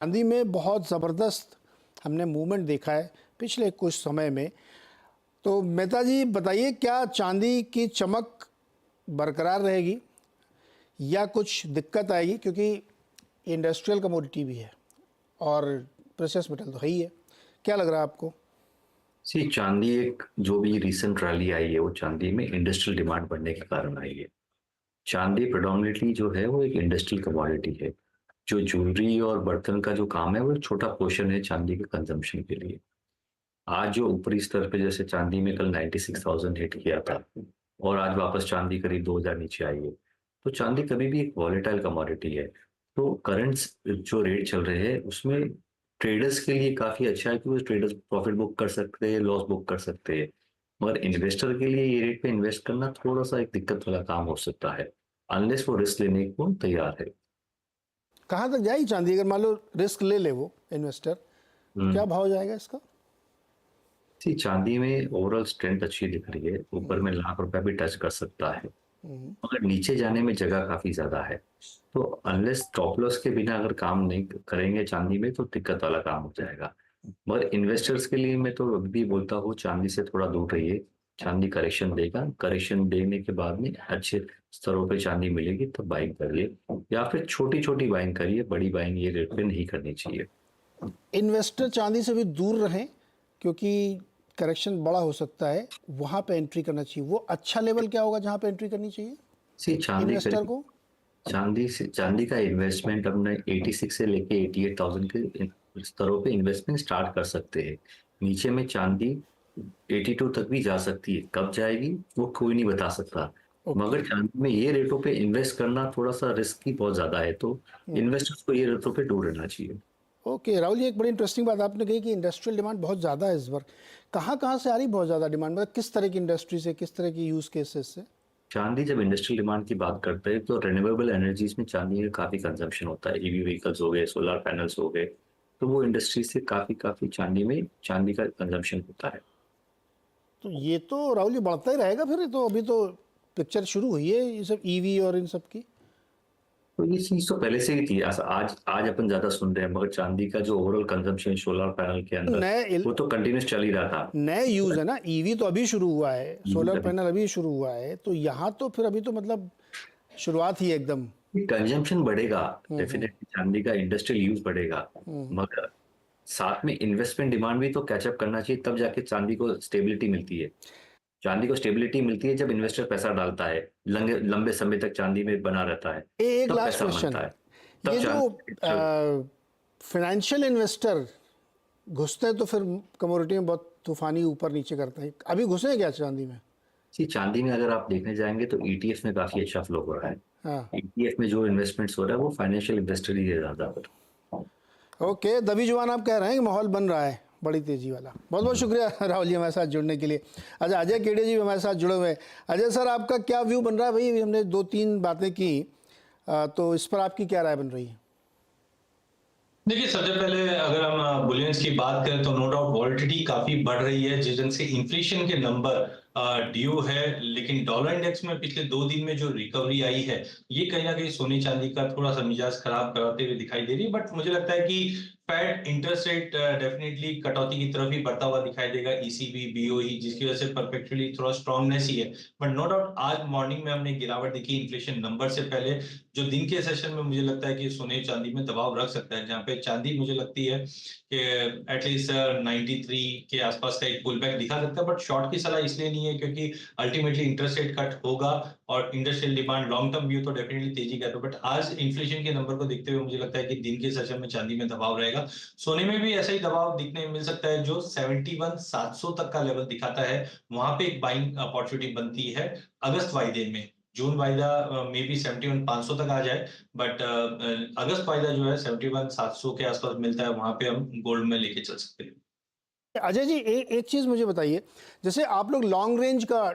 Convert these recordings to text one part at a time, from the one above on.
चांदी में बहुत ज़बरदस्त हमने मूवमेंट देखा है पिछले कुछ समय में। तो मेहता जी बताइए, क्या चांदी की चमक बरकरार रहेगी या कुछ दिक्कत आएगी, क्योंकि इंडस्ट्रियल कमोडिटी भी है और प्रेशियस मेटल तो है ही है। क्या लग रहा है आपको? सी चांदी एक जो भी रिसेंट रैली आई है वो चांदी में इंडस्ट्रियल डिमांड बढ़ने के कारण आई है। चांदी प्रेडोमिनेटली जो है वो एक इंडस्ट्रियल कमोडिटी है। जो ज्वेलरी और बर्तन का जो काम है वो एक छोटा पोर्शन है चांदी के कंजम्पशन के लिए। आज जो ऊपरी स्तर पे जैसे चांदी में कल 96,000 हिट किया था और आज वापस चांदी करीब 2,000 नीचे आई है। तो चांदी कभी भी एक वॉलेटाइल कमोडिटी है। तो करंट जो रेट चल रहे हैं उसमें ट्रेडर्स के लिए काफी अच्छा है कि वो ट्रेडर्स प्रॉफिट बुक कर सकते हैं, लॉस बुक कर सकते हैं। मगर इन्वेस्टर के लिए ये रेट पे इन्वेस्ट करना थोड़ा सा एक दिक्कत वाला काम हो सकता है, अनलेस वो रिस्क लेने को तैयार है। कहाँ तक जाएगी चांदी अगर मान लो रिस्क ले ले वो इन्वेस्टर? क्या भाव जाएगा इसका? सी चांदी में ओवरऑल स्ट्रेंथ अच्छी दिख रही है, ऊपर में लाख रुपए भी टच कर सकता है, मगर नीचे जाने में जगह काफी ज्यादा है। तो अनलेस स्टॉप लॉस के बिना अगर काम नहीं करेंगे चांदी में तो दिक्कत वाला काम हो जाएगा। मगर इन्वेस्टर्स के लिए मैं तो अभी भी बोलता हूँ चांदी से थोड़ा दूर रहिए। चांदी करेक्शन देगा, करेक्शन देने के बाद में अच्छे स्तरों पे चांदी मिलेगी तो बाइंग करिए, या फिर छोटी छोटी बाइंग करिए, बड़ी बाइंग ये रेट पे नहीं करनी चाहिए। इन्वेस्टर चांदी से भी दूर रहें, क्योंकि करेक्शन बड़ा हो सकता है, वहाँ पे एंट्री करना चाहिए। वो अच्छा लेवल क्या होगा जहाँ पे एंट्री करनी चाहिए सी चांदी इन्वेस्टर को? चांदी का इन्वेस्टमेंट अपने 86 से लेके 88,000 के स्तरों पे इन्वेस्टमेंट स्टार्ट कर सकते हैं। नीचे में चांदी 82 तक भी जा सकती है, कब जाएगी वो कोई नहीं बता सकता। ओके। मगर चांदी में ये रेटों पे इन्वेस्ट करना थोड़ा सा रिस्की बहुत ज्यादा है, तो इन्वेस्टर्स को ये रेटों पे दूर रहना चाहिए। ओके राहुल जी, एक बड़ी इंटरेस्टिंग बात आपने कही कि इंडस्ट्रियल डिमांड बहुत ज़्यादा है इस बार। कहाँ कहाँ से आ रही बहुत ज़्यादा डिमांड, मतलब किस तरह की इंडस्ट्री से, किस तरह की यूज़ केसेस से? चांदी जब इंडस्ट्रियल डिमांड की बात करते हैं तो रिन्यूएबल एनर्जीज में चांदी का काफी कंजम्पशन होता है, ईवी व्हीकल्स हो गए, सोलर पैनल्स हो गए। तो वो इंडस्ट्री से काफी काफी चांदी का कंजम्पशन होता है। तो ये तो राहुल जी बढ़ता ही रहेगा फिर। ये तो अभी तो पिक्चर शुरू हुई है ये सब ईवी और इन सब की। तो ये चीज तो पहले से ही थी, आज आज अपन ज्यादा सुन रहे हैं, मगर चांदी का जो ओवरऑल कंजम्पशन सोलर पैनल के अंदर नए वो तो कंटिन्यूस चल ही रहा था। नए यूज़ है ना, ईवी तो अभी शुरू हुआ है, ईवी सोलर अभी पैनल अभी शुरू हुआ है, तो यहाँ तो फिर अभी तो मतलब शुरुआत ही है एकदम। कंजम्पशन बढ़ेगा, डेफिनेटली चांदी का इंडस्ट्रियल यूज बढ़ेगा। मगर साथ में इन्वेस्टमेंट डिमांड भी तो कैचअप करना चाहिए, तब जाके चांदी को स्टेबिलिटी मिलती है। चांदी को स्टेबिलिटी मिलती है जब इन्वेस्टर पैसा डालता है, लंबे लंबे समय तक चांदी में बना रहता है, एक तब लास्ट पैसा क्वेश्चन, बनता है, तब ये जो चांदी चल। फाइनेंशियल इन्वेस्टर घुसते हैं तो फिर कमोडिटी में बहुत तूफानी ऊपर नीचे करते हैं, अभी घुसे हैं क्या चांदी में? जी चांदी में अगर आप देखने जाएंगे तो ईटीएफ में काफी अच्छा फ्लो हो रहा है। हाँ। ईटीएफ में जो इन्वेस्टमेंट्स हो रहा है वो फाइनेंशियल इन्वेस्टर ही है ज्यादातर। ओके, दबी जुबान आप कह रहे हैं कि माहौल बन रहा है बड़ी तेजी वाला। बहुत बहुत शुक्रिया राहुल जी हमारे साथ जुड़ने के लिए। अच्छा, अजय केड़े जी भी हमारे साथ जुड़े हुए हैं। अजय सर, आपका क्या व्यू बन रहा है? भाई, हमने दो तीन बातें की, तो इस पर आपकी क्या राय बन रही है? देखिए, सबसे पहले अगर हम बुलियंस की बात करें तो नो डाउट वॉलेटिलिटी काफी बढ़ रही है, जिस ढंग से इन्फ्लेशन के नंबर ड्यू है। लेकिन डॉलर इंडेक्स में पिछले 2 दिन में जो रिकवरी आई है, ये कहीं ना कहीं सोने चांदी का थोड़ा सा मिजाज खराब कराते हुए दिखाई दे रही है। बट मुझे लगता है कि फेड इंटरेस्ट रेट डेफिनेटली कटौती की तरफ ही बढ़ता हुआ दिखाई देगा, ईसीबी बीओई, जिसकी वजह से परपेचुअली थोड़ा स्ट्रांगनेस ही है। बट नो डाउट आज मॉर्निंग में हमने गिरावट देखी इन्फ्लेशन नंबर से पहले, जो दिन के सेशन में मुझे लगता है कि सोने चांदी में दबाव रख सकता है, जहां पे चांदी मुझे लगती है कि एटलीस्ट 93 के आसपास का एक पुल बैक दिखा सकता है। बट शॉर्ट की सलाह इसलिए नहीं है क्योंकि अल्टीमेटली इंटरेस्ट रेट कट होगा और industrial demand long term view तो डेफिनेटली तेजी का है। बट आज इन्फ्लेशन के नंबर को देखते हुए मुझे लगता है कि दिन के सेशन में चांदी में दबाव रहेगा। सोने में भी ऐसा ही दबाव दिखने मिल सकता है, जो 71,700 तक का लेवल दिखाता है, वहां पे एक बाइंग अपॉर्चुनिटी बनती है अगस्त वायदे में। जून वायदा मे बी 71,500 तक आ जाए, बट अगस्त वायदा जो है 71,700 के आसपास मिलता है, वहां पे हम गोल्ड में लेके चल सकते हैं। अजय जी, एक चीज़ मुझे बताइए, जैसे आप लोग लॉन्ग रेंज का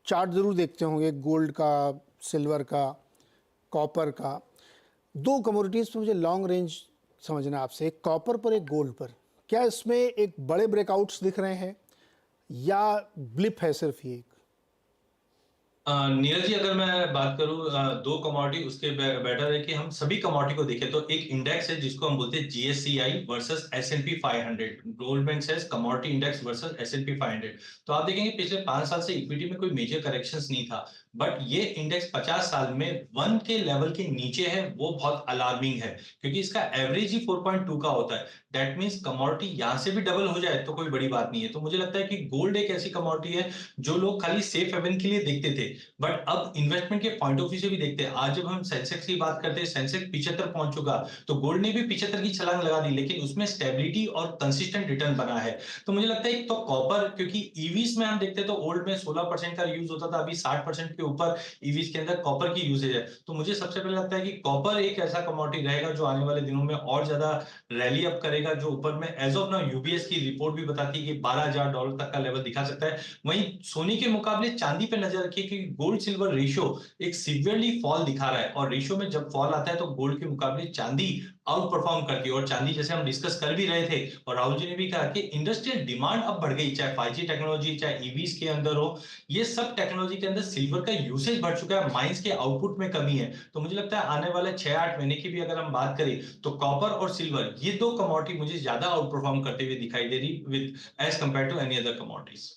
चार्ट ज़रूर देखते होंगे, गोल्ड का, सिल्वर का, कॉपर का। दो कमोडिटीज़ पे मुझे लॉन्ग रेंज समझना है आपसे, एक कॉपर पर एक गोल्ड पर। क्या इसमें एक बड़े ब्रेकआउट्स दिख रहे हैं या ब्लिप है सिर्फ ये एक? नीरज जी, अगर मैं बात करूं दो कमोडिटी, उसके बेटर है कि हम सभी कमोडिटी को देखें। तो एक इंडेक्स है जिसको हम बोलते हैं जीएससीआई वर्सेस एसएनपी 500, गोल्डमैन सैक्स कमोडिटी इंडेक्स वर्सेस एसएनपी 500। तो आप देखेंगे पिछले 5 साल से इक्विटी में कोई मेजर करेक्शंस नहीं था, बट ये इंडेक्स 50 साल में 1 के लेवल के नीचे है, वो बहुत अलार्मिंग है, क्योंकि इसका एवरेज ही 4.2 का होता है। दैट मीन्स कमोडिटी यहां से भी डबल हो जाए तो कोई बड़ी बात नहीं है। तो मुझे लगता है कि गोल्ड एक ऐसी कमोडिटी है जो लोग खाली सेफ हेवन के लिए देखते थे, बट अब इन्वेस्टमेंट के पॉइंट ऑफ व्यू से भी देखते हैं। आज जब हम सेंसेक्स की बात करते हैं, सेंसेक्स 75 पहुंच चुका, तो गोल्ड ने भी 75 की छलांग लगा दी, लेकिन उसमें स्टेबिलिटी और कंसिस्टेंट रिटर्न बना है। तो मुझे लगता है एक तो कॉपर, क्योंकि ईवीज में हम देखते हैं तो ओल्ड में 16% का यूज होता था, अभी 60% के ऊपर ईवीज के अंदर कॉपर की यूजेज है। तो मुझे सबसे पहले लगता है कि कॉपर एक ऐसा कमोडिटी रहेगा जो आने वाले दिनों में और ज्यादा रैली अप करेगा, जो ऊपर में एज ऑफ नाउ यूबीएस की रिपोर्ट भी बताती है कि $12,000 तक का लेवल दिखा सकता है। वहीं सोने के मुकाबले चांदी पे नजर रखिए कि गोल्ड सिल्वर रेशियो एक सिवियरली फॉल दिखा रहा है, और रेशियो में जब फॉल आता है तो गोल्ड के मुकाबले चांदी आउट परफॉर्म करती है। और चांदी, जैसे हम डिस्कस कर भी रहे थे और राहुल जी ने भी कहा कि इंडस्ट्रियल डिमांड अब बढ़ गई, चाहे 5G टेक्नोलॉजी, चाहे ईवीज के अंदर हो, ये सब टेक्नोलॉजी के अंदर सिल्वर का यूसेज बढ़ चुका है, माइंस के आउटपुट में कमी है। तो मुझे लगता है आने वाले 6-8 महीने की भी अगर हम बात करें तो कॉपर और सिल्वर, ये दो कमोडिटी मुझे ज्यादा आउट परफॉर्म करते हुए दिखाई दे रही with as compare to any other commodities.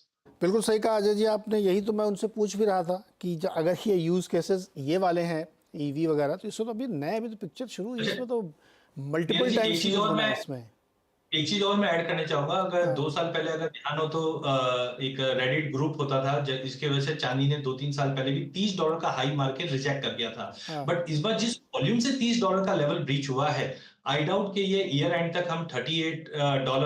बिल्कुल सही कहा अजय जी आपने, यही तो मैं उनसे पूछ भी रहा था कि अगर ये यूज़ केसेस ये वाले हैं ईवी वगैरह, तो इसमें तो अभी नए, अभी तो पिक्चर शुरू हुई है, इसमें तो मल्टीपल टाइम्स यूज होना है इसमें। एक चीज और मैं ऐड करना चाहूंगा। अगर हाँ 2 साल पहले अगर ध्यान हो तो एक रेडिट ग्रुप होता था जिसकी वजह से चांदी ने 2-3 साल पहले भी $30 का हाई मार के रिजेक्ट कर दिया था। हाँ बट इस बार जिस वॉल्यूम से $30 का लेवल ब्रीच हुआ है, आई डाउट कि ये ईयर एंड तक हम $38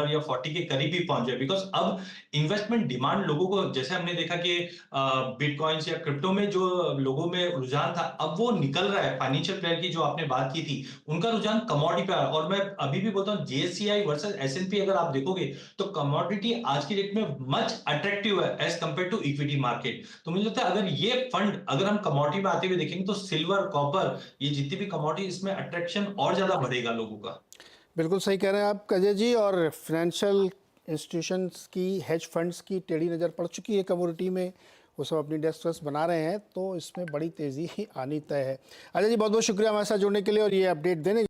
या 40 के करीब भी पहुंच जाए, बिकॉज अब इन्वेस्टमेंट डिमांड लोगों को, जैसे हमने देखा कि बिटकॉइंस या क्रिप्टो में जो लोगों में रुझान था, अब वो निकल रहा है। फाइनेंशियल प्लेयर की जो आपने बात की थी, उनका रुझान कमोडिटी पे आ रहा है। और मैं अभी भी बोलता हूँ जेएससीआई वर्सेस एसएनपी अगर आप देखोगे तो कमोडिटी आज की डेट में मच अट्रैक्टिव है as compare to equity market. तो मुझे लगता है अगर ये फंड अगर हम कमोडिटी में आते हुए देखेंगे तो सिल्वर, कॉपर, ये जितनी भी कमोडिटी, इसमें अट्रैक्शन और ज्यादा बढ़ेगा लोगों का। बिल्कुल सही कह रहे हैं आप अजय जी। और फाइनेंशियल इंस्टीट्यूशंस की, हेज फंड्स की टेढ़ी नज़र पड़ चुकी है कमोडिटी में, वो सब अपनी डेस्क बना रहे हैं, तो इसमें बड़ी तेज़ी आनी तय है। अजय जी बहुत बहुत शुक्रिया हमारे साथ जुड़ने के लिए और ये अपडेट देने